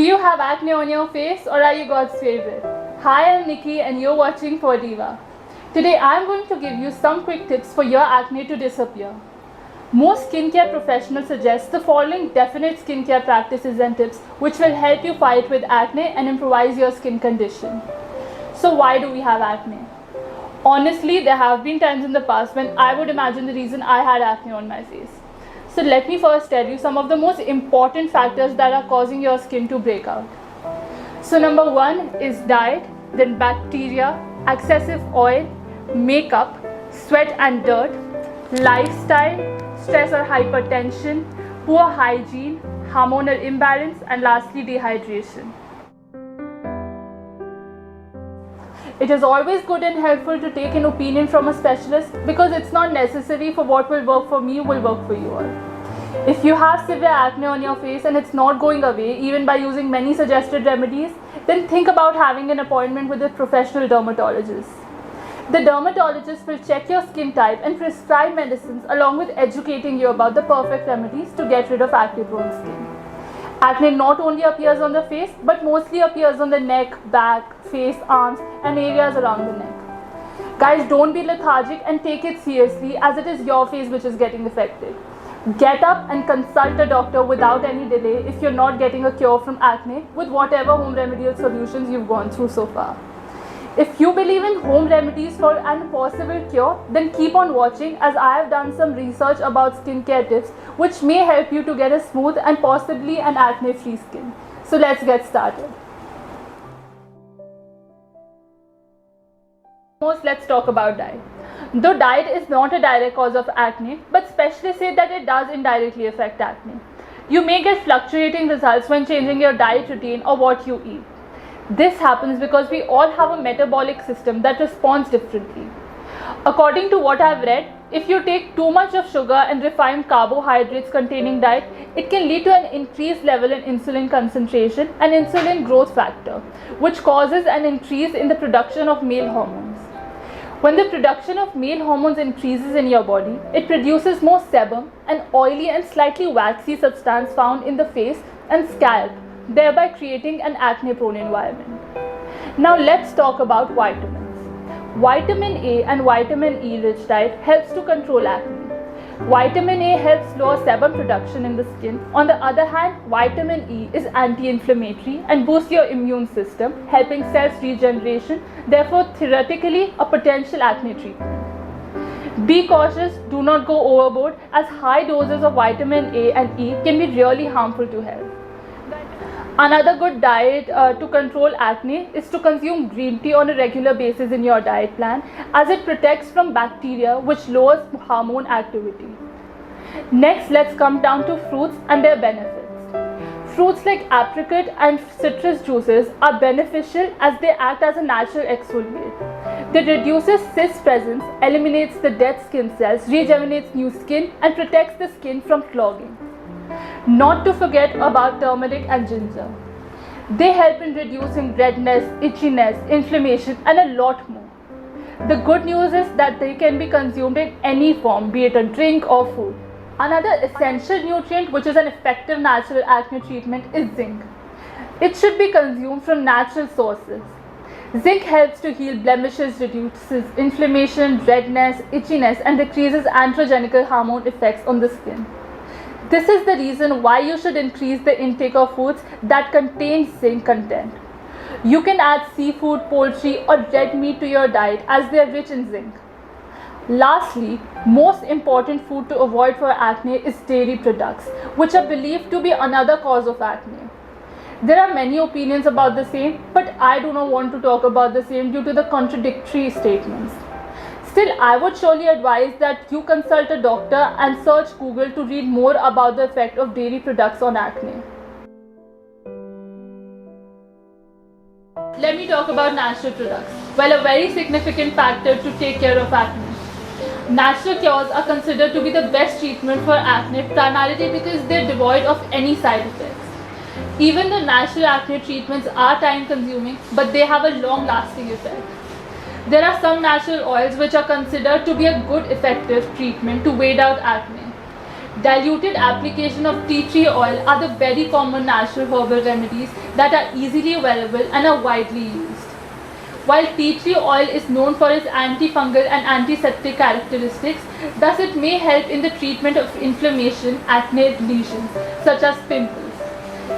you have acne on your face or are you God's favorite? Hi, I'm Nikki and you're watching For Diva. Today I'm going to give you some quick tips for your acne to disappear. Most skincare professionals suggest the following definite skincare practices and tips which will help you fight with acne and improvise your skin condition. So why do we have acne? Honestly, there have been times in the past when I would imagine the reason I had acne on my face. So let me first tell you some of the most important factors that are causing your skin to break out. So number one is diet, then bacteria, excessive oil, makeup, sweat and dirt, lifestyle, stress or hypertension, poor hygiene, hormonal imbalance, and lastly dehydration. It is always good and helpful to take an opinion from a specialist because it's not necessary for what will work for me will work for you all. If you have severe acne on your face and it's not going away even by using many suggested remedies, then think about having an appointment with a professional dermatologist. The dermatologist will check your skin type and prescribe medicines along with educating you about the perfect remedies to get rid of acne-prone skin. Acne not only appears on the face but mostly appears on the neck, back, face, arms and areas around the neck. Guys, don't be lethargic and take it seriously as it is your face which is getting affected. Get up and consult a doctor without any delay if you're not getting a cure from acne with whatever home remedial solutions you've gone through so far. If you believe in home remedies for an possible cure, then keep on watching as I have done some research about skincare tips which may help you to get a smooth and possibly an acne-free skin. So let's get started. First, let's talk about diet. Though diet is not a direct cause of acne, but specialists say that it does indirectly affect acne. You may get fluctuating results when changing your diet routine or what you eat. This happens because we all have a metabolic system that responds differently. According to what I've read, if you take too much of sugar and refined carbohydrates containing diet, it can lead to an increased level in insulin concentration and insulin growth factor, which causes an increase in the production of male hormones. When the production of male hormones increases in your body, it produces more sebum, an oily and slightly waxy substance found in the face and scalp, thereby creating an acne-prone environment. Now let's talk about vitamins. Vitamin A and vitamin E rich diet helps to control acne. Vitamin A helps lower sebum production in the skin. On the other hand, vitamin E is anti-inflammatory and boosts your immune system, helping cells regeneration, therefore theoretically a potential acne treatment. Be cautious, do not go overboard as high doses of vitamin A and E can be really harmful to health. Another good diet to control acne is to consume green tea on a regular basis in your diet plan as it protects from bacteria which lowers hormone activity. Next, let's come down to fruits and their benefits. Fruits like apricot and citrus juices are beneficial as they act as a natural exfoliant. They reduces cyst presence, eliminates the dead skin cells, rejuvenates new skin and protects the skin from clogging. Not to forget about turmeric and ginger. They help in reducing redness, itchiness, inflammation and a lot more. The good news is that they can be consumed in any form, be it a drink or food. Another essential nutrient which is an effective natural acne treatment is zinc. It should be consumed from natural sources. Zinc helps to heal blemishes, reduces inflammation, redness, itchiness and decreases androgenic hormone effects on the skin. This is the reason why you should increase the intake of foods that contain zinc content. You can add seafood, poultry or red meat to your diet as they are rich in zinc. Lastly, most important food to avoid for acne is dairy products, which are believed to be another cause of acne. There are many opinions about the same, but I do not want to talk about the same due to the contradictory statements. Still, I would surely advise that you consult a doctor and search Google to read more about the effect of dairy products on acne. Let me talk about natural products. Well, a very significant factor to take care of acne. Natural cures are considered to be the best treatment for acne primarily because they are devoid of any side effects. Even the natural acne treatments are time consuming, but they have a long lasting effect. There are some natural oils which are considered to be a good effective treatment to wait out acne. Diluted application of tea tree oil are the very common natural herbal remedies that are easily available and are widely used. While tea tree oil is known for its antifungal and antiseptic characteristics, thus it may help in the treatment of inflammation, acne lesions, such as pimples.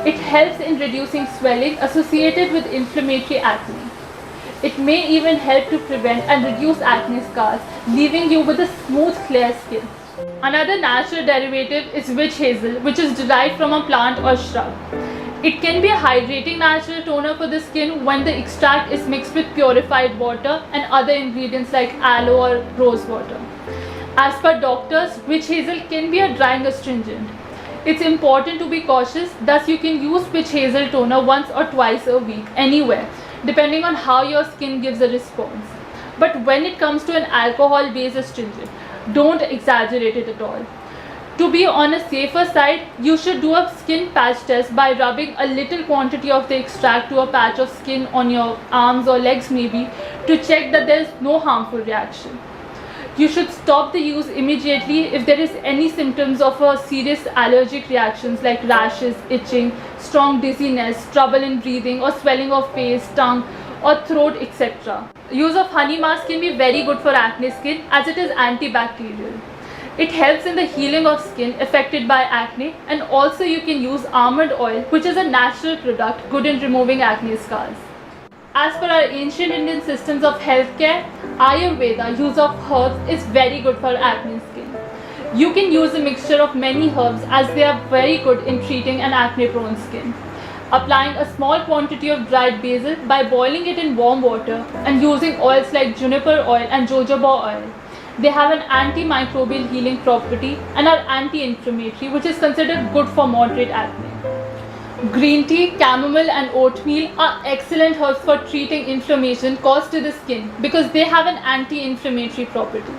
It helps in reducing swelling associated with inflammatory acne. It may even help to prevent and reduce acne scars, leaving you with a smooth, clear skin. Another natural derivative is witch hazel, which is derived from a plant or shrub. It can be a hydrating natural toner for the skin when the extract is mixed with purified water and other ingredients like aloe or rose water. As per doctors, witch hazel can be a drying astringent. It's important to be cautious, thus you can use witch hazel toner once or twice a week, anywhere, depending on how your skin gives a response. But when it comes to an alcohol-based astringent, don't exaggerate it at all. To be on a safer side, you should do a skin patch test by rubbing a little quantity of the extract to a patch of skin on your arms or legs maybe, to check that there is no harmful reaction. You should stop the use immediately if there is any symptoms of a serious allergic reactions like rashes, itching, strong dizziness, trouble in breathing or swelling of face, tongue or throat, etc. Use of honey mask can be very good for acne skin as it is antibacterial. It helps in the healing of skin affected by acne, and also you can use almond oil, which is a natural product good in removing acne scars. As per our ancient Indian systems of healthcare, Ayurveda use of herbs is very good for acne skin. You can use a mixture of many herbs as they are very good in treating an acne prone skin. Applying a small quantity of dried basil by boiling it in warm water and using oils like juniper oil and jojoba oil. They have an antimicrobial healing property and are anti-inflammatory, which is considered good for moderate acne. Green tea, chamomile and oatmeal are excellent herbs for treating inflammation caused to the skin because they have an anti-inflammatory property.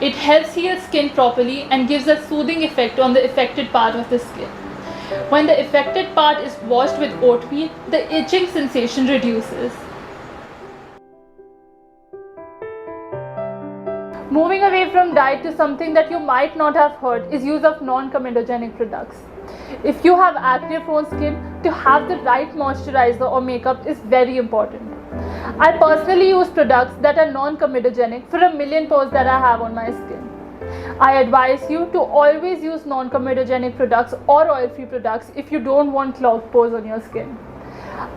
It helps heal skin properly and gives a soothing effect on the affected part of the skin. When the affected part is washed with oatmeal, the itching sensation reduces. Moving away from diet to something that you might not have heard is use of non-comedogenic products. If you have acne-prone skin, to have the right moisturizer or makeup is very important. I personally use products that are non-comedogenic for a million pores that I have on my skin. I advise you to always use non-comedogenic products or oil-free products if you don't want clogged pores on your skin.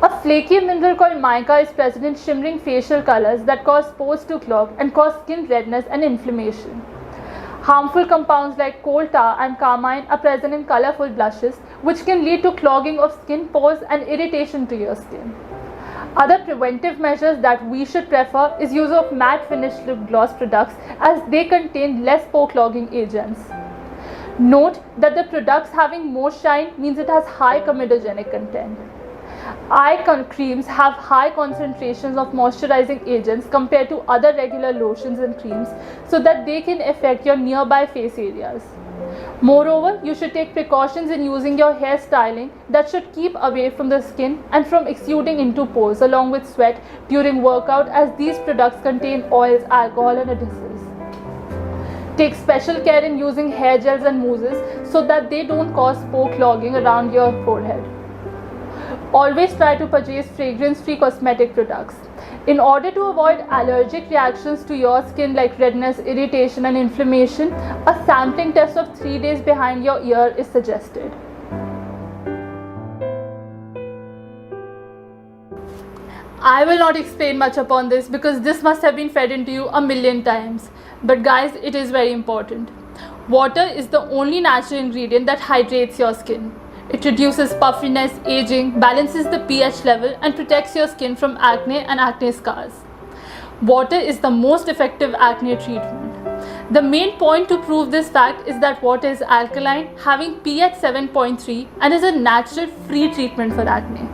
A flaky mineral called mica is present in shimmering facial colors that cause pores to clog and cause skin redness and inflammation. Harmful compounds like coal tar and carmine are present in colorful blushes, which can lead to clogging of skin pores and irritation to your skin. Other preventive measures that we should prefer is use of matte finish lip gloss products as they contain less pore clogging agents. Note that the products having more shine means it has high comedogenic content. Eye creams have high concentrations of moisturizing agents compared to other regular lotions and creams so that they can affect your nearby face areas. Moreover, you should take precautions in using your hair styling that should keep away from the skin and from exuding into pores along with sweat during workout, as these products contain oils, alcohol and adhesives. Take special care in using hair gels and mousses so that they don't cause pore clogging around your forehead. Always try to purchase fragrance-free cosmetic products. In order to avoid allergic reactions to your skin like redness, irritation and inflammation, a sampling test of 3 days behind your ear is suggested. I will not explain much upon this because this must have been fed into you a million times. But guys, it is very important. Water is the only natural ingredient that hydrates your skin. It reduces puffiness, aging, balances the pH level and protects your skin from acne and acne scars. Water is the most effective acne treatment. The main point to prove this fact is that water is alkaline, having pH 7.3 and is a natural free treatment for acne.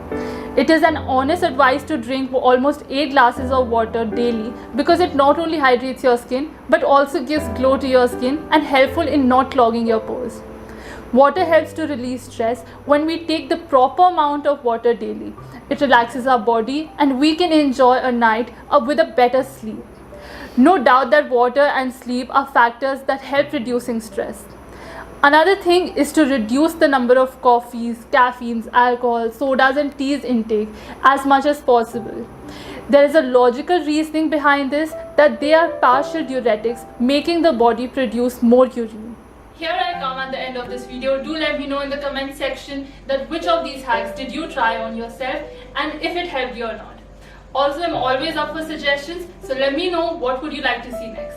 It is an honest advice to drink almost 8 glasses of water daily because it not only hydrates your skin but also gives glow to your skin and helpful in not clogging your pores. Water helps to release stress. When we take the proper amount of water daily, it relaxes our body and we can enjoy a night with a better sleep. No doubt that water and sleep are factors that help reducing stress. Another thing is to reduce the number of coffees, caffeines, alcohol, sodas and teas intake as much as possible. There is a logical reasoning behind this, that they are partial diuretics, making the body produce more urine. Here I come at the end of this video. Do let me know in the comment section that which of these hacks did you try on yourself and if it helped you or not. Also, I'm always up for suggestions, so let me know what would you like to see next.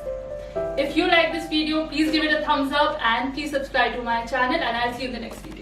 If you like this video, please give it a thumbs up and please subscribe to my channel, and I'll see you in the next video.